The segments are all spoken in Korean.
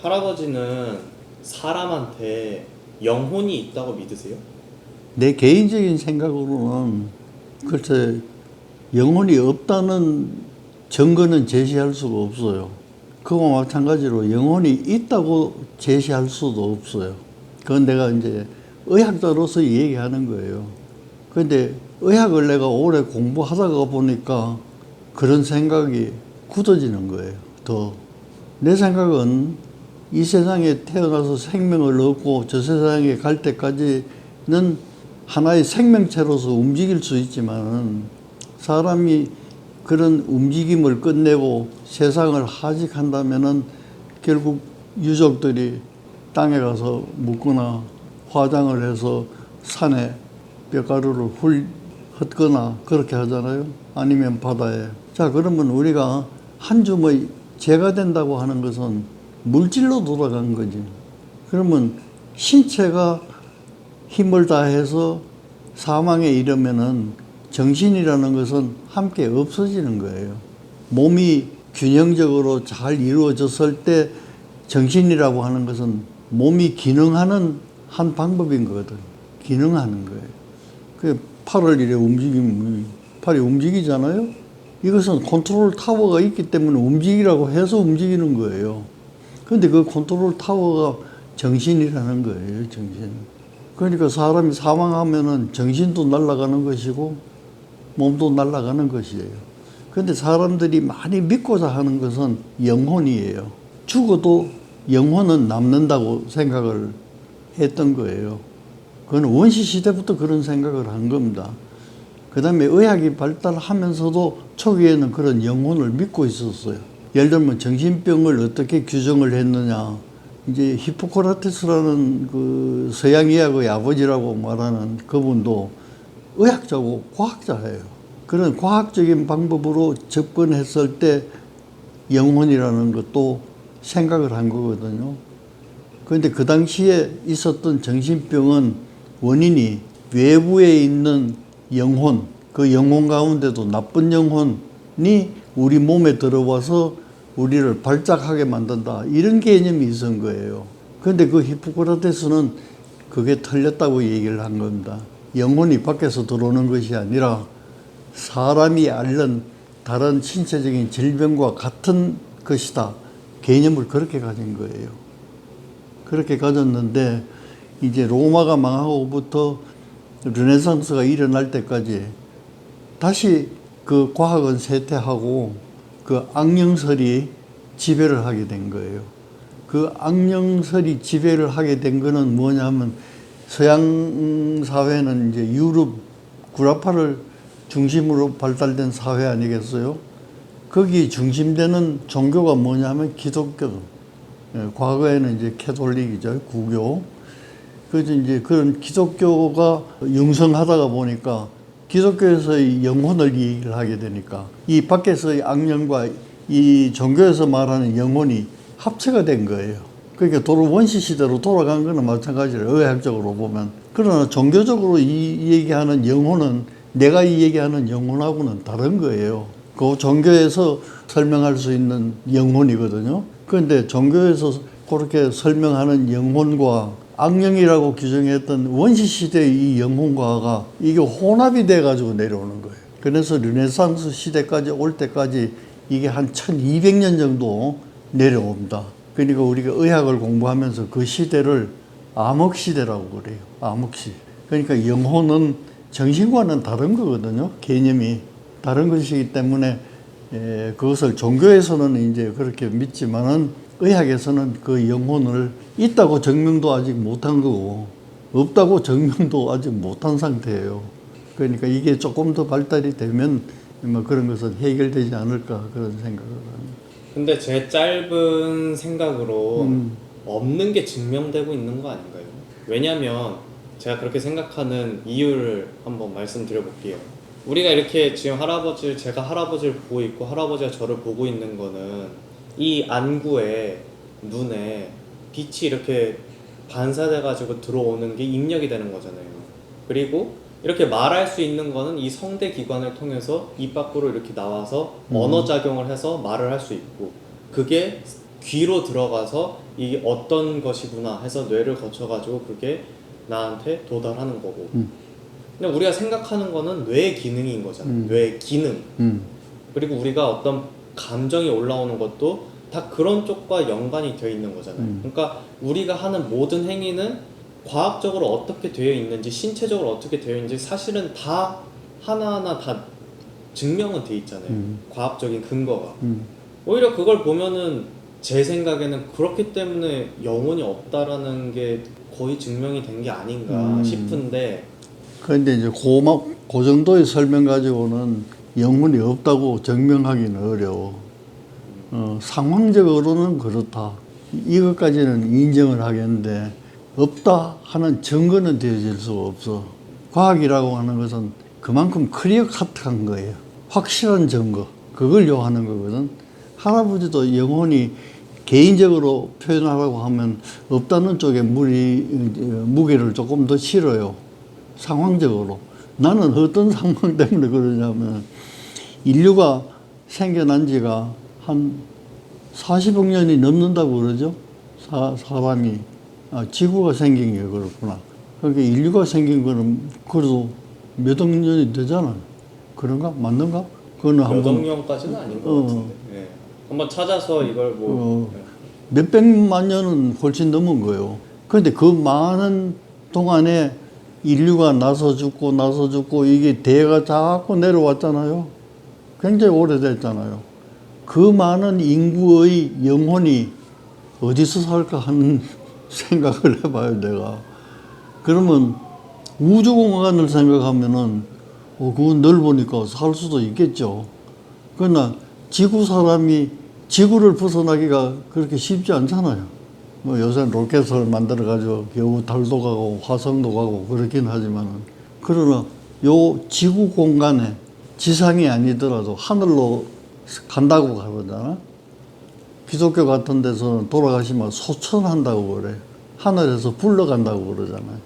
할아버지는 사람한테 영혼이 있다고 믿으세요? 내 개인적인 생각으로는 글쎄 영혼이 없다는 증거는 제시할 수가 없어요. 그와 마찬가지로 영혼이 있다고 제시할 수도 없어요. 그건 내가 이제 의학자로서 얘기하는 거예요. 그런데 의학을 내가 오래 공부하다가 보니까 그런 생각이 굳어지는 거예요. 더. 내 생각은 이 세상에 태어나서 생명을 얻고 저 세상에 갈 때까지는 하나의 생명체로서 움직일 수 있지만 사람이 그런 움직임을 끝내고 세상을 하직한다면은 결국 유족들이 땅에 가서 묻거나 화장을 해서 산에 뼈가루를 헐거나 그렇게 하잖아요. 아니면 바다에. 자, 그러면 우리가 한 줌의 재가 된다고 하는 것은 물질로 돌아간 거지. 그러면 신체가 힘을 다해서 사망에 이르면은 정신이라는 것은 함께 없어지는 거예요. 몸이 균형적으로 잘 이루어졌을 때 정신이라고 하는 것은 몸이 기능하는 한 방법인 거거든. 기능하는 거예요. 그 팔을 이렇게 움직이면 팔이 움직이잖아요. 이것은 컨트롤 타워가 있기 때문에 움직이라고 해서 움직이는 거예요. 그런데 그 컨트롤 타워가 정신이라는 거예요. 정신. 그러니까 사람이 사망하면은 정신도 날아가는 것이고 몸도 날아가는 것이에요. 그런데 사람들이 많이 믿고자 하는 것은 영혼이에요. 죽어도 영혼은 남는다고 생각을 했던 거예요. 그건 원시 시대부터 그런 생각을 한 겁니다. 그 다음에 의학이 발달하면서도 초기에는 그런 영혼을 믿고 있었어요. 예를 들면 정신병을 어떻게 규정을 했느냐. 이제 히포크라테스라는 그 서양 의학의 아버지라고 말하는 그분도 의학자고 과학자예요. 그런 과학적인 방법으로 접근했을 때 영혼이라는 것도 생각을 한 거거든요. 그런데 그 당시에 있었던 정신병은 원인이 외부에 있는 영혼, 그 영혼 가운데도 나쁜 영혼이 우리 몸에 들어와서 우리를 발작하게 만든다. 이런 개념이 있은 거예요. 그런데 그 히포크라테스는 그게 틀렸다고 얘기를 한 겁니다. 영혼이 밖에서 들어오는 것이 아니라 사람이 앓는 다른 신체적인 질병과 같은 것이다. 개념을 그렇게 가진 거예요. 그렇게 가졌는데 이제 로마가 망하고부터 르네상스가 일어날 때까지 다시 그 과학은 쇠퇴하고 그 악령설이 지배를 하게 된 거예요. 그 악령설이 지배를 하게 된 거는 뭐냐면 서양 사회는 이제 유럽 구라파를 중심으로 발달된 사회 아니겠어요? 거기 중심되는 종교가 뭐냐면 기독교. 과거에는 이제 캐톨릭이죠. 구교. 그래서 이제 그런 기독교가 영성하다가 보니까 기독교에서의 영혼을 얘기를 하게 되니까 이 밖에서의 악령과 이 종교에서 말하는 영혼이 합체가 된 거예요. 그러니까 원시 시대로 돌아간 거는 마찬가지로 의학적으로 보면. 그러나 종교적으로 이 얘기하는 영혼은 내가 이 얘기하는 영혼하고는 다른 거예요. 그 종교에서 설명할 수 있는 영혼이거든요. 그런데 종교에서 그렇게 설명하는 영혼과 악령이라고 규정했던 원시시대의 이 영혼과가 이게 혼합이 돼가지고 내려오는 거예요. 그래서 르네상스 시대까지 올 때까지 이게 한 1200년 정도 내려옵니다. 그러니까 우리가 의학을 공부하면서 그 시대를 암흑시대라고 그래요. 암흑시. 그러니까 영혼은 정신과는 다른 거거든요. 개념이 다른 것이기 때문에 그것을 종교에서는 이제 그렇게 믿지만은 의학에서는 그 영혼을 있다고 증명도 아직 못한 거고 없다고 증명도 아직 못한 상태예요. 그러니까 이게 조금 더 발달이 되면 뭐 그런 것은 해결되지 않을까 그런 생각을 합니다. 근데 제 짧은 생각으로 없는 게 증명되고 있는 거 아닌가요? 왜냐면 제가 그렇게 생각하는 이유를 한번 말씀드려볼게요. 우리가 이렇게 지금 제가 할아버지를 보고 있고 할아버지가 저를 보고 있는 거는 이 안구에 눈에 빛이 이렇게 반사돼가지고 들어오는 게 입력이 되는 거잖아요. 그리고 이렇게 말할 수 있는 거는 이 성대 기관을 통해서 입 밖으로 이렇게 나와서 언어 작용을 해서 말을 할 수 있고, 그게 귀로 들어가서 이게 어떤 것이구나 해서 뇌를 거쳐가지고 그게 나한테 도달하는 거고. 근데 우리가 생각하는 거는 뇌의 기능인 거잖아요. 뇌의 기능. 그리고 우리가 어떤 감정이 올라오는 것도 다 그런 쪽과 연관이 되어 있는 거잖아요. 그러니까 우리가 하는 모든 행위는 과학적으로 어떻게 되어 있는지, 신체적으로 어떻게 되어 있는지 사실은 다 하나하나 다 증명은 돼 있잖아요. 과학적인 근거가. 오히려 그걸 보면은 제 생각에는 그렇기 때문에 영혼이 없다라는 게 거의 증명이 된 게 아닌가 싶은데. 그런데 이제 그 정도의 설명 가지고는 영혼이 없다고 증명하기는 어려워. 상황적으로는 그렇다. 이것까지는 인정을 하겠는데 없다 하는 증거는 되어질 수가 없어. 과학이라고 하는 것은 그만큼 클리어 카트한 거예요. 확실한 증거. 그걸 요하는 거거든. 할아버지도 영혼이 개인적으로 표현하라고 하면 없다는 쪽에 무게를 조금 더 실어요. 상황적으로. 나는 어떤 상황 때문에 그러냐면 인류가 생겨난 지가 한 40억 년이 넘는다고 그러죠. 사람이. 지구가 생긴 게 그렇구나. 그러니까 인류가 생긴 거는 그래도 몇 억 년이 되잖아. 그런가? 맞는가? 그거는 몇 한번 억 년까지는 아닌 것 같은데. 네. 한번 찾아서 이걸 뭐. 몇백만 년은 훨씬 넘은 거예요. 그런데 그 많은 동안에 인류가 나서 죽고 이게 대가 자꾸 내려왔잖아요. 굉장히 오래됐잖아요. 그 많은 인구의 영혼이 어디서 살까 하는 생각을 해봐요, 내가. 그러면 우주공간을 생각하면은, 그건 넓으니까 살 수도 있겠죠. 그러나 지구 사람이 지구를 벗어나기가 그렇게 쉽지 않잖아요. 뭐 요새 로켓을 만들어가지고 겨우 달도 가고 화성도 가고 그렇긴 하지만은. 그러나 요 지구 공간에 지상이 아니더라도 하늘로 간다고 그러잖아. 기독교 같은 데서는 돌아가시면 소천한다고 그래. 하늘에서 불러간다고 그러잖아요.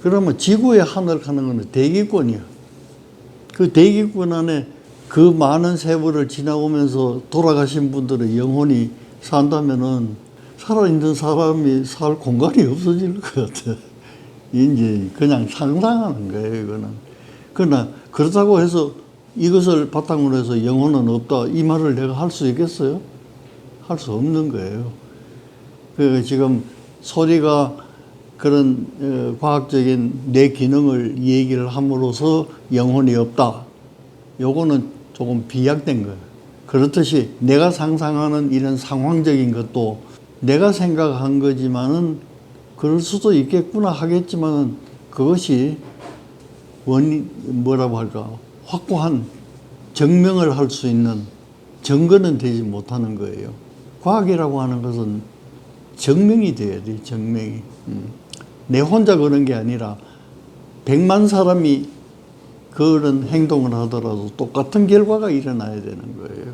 그러면 지구의 하늘 가는 거는 대기권이야. 그 대기권 안에 그 많은 세월을 지나오면서 돌아가신 분들의 영혼이 산다면은 살아있는 사람이 살 공간이 없어질 것 같아. 이제 그냥 상상하는 거예요, 이거는. 그러나 그렇다고 해서 이것을 바탕으로 해서 영혼은 없다, 이 말을 내가 할 수 있겠어요? 할 수 없는 거예요. 그 지금 소리가 그런 과학적인 내 기능을 얘기를 함으로써 영혼이 없다. 요거는 조금 비약된 거예요. 그렇듯이 내가 상상하는 이런 상황적인 것도 내가 생각한 거지만은 그럴 수도 있겠구나 하겠지만은 그것이 뭐라고 할까? 확고한 증명을 할 수 있는 증거는 되지 못하는 거예요. 과학이라고 하는 것은 증명이 돼야 돼, 증명이. 내 혼자 그런 게 아니라 100만 사람이 그런 행동을 하더라도 똑같은 결과가 일어나야 되는 거예요.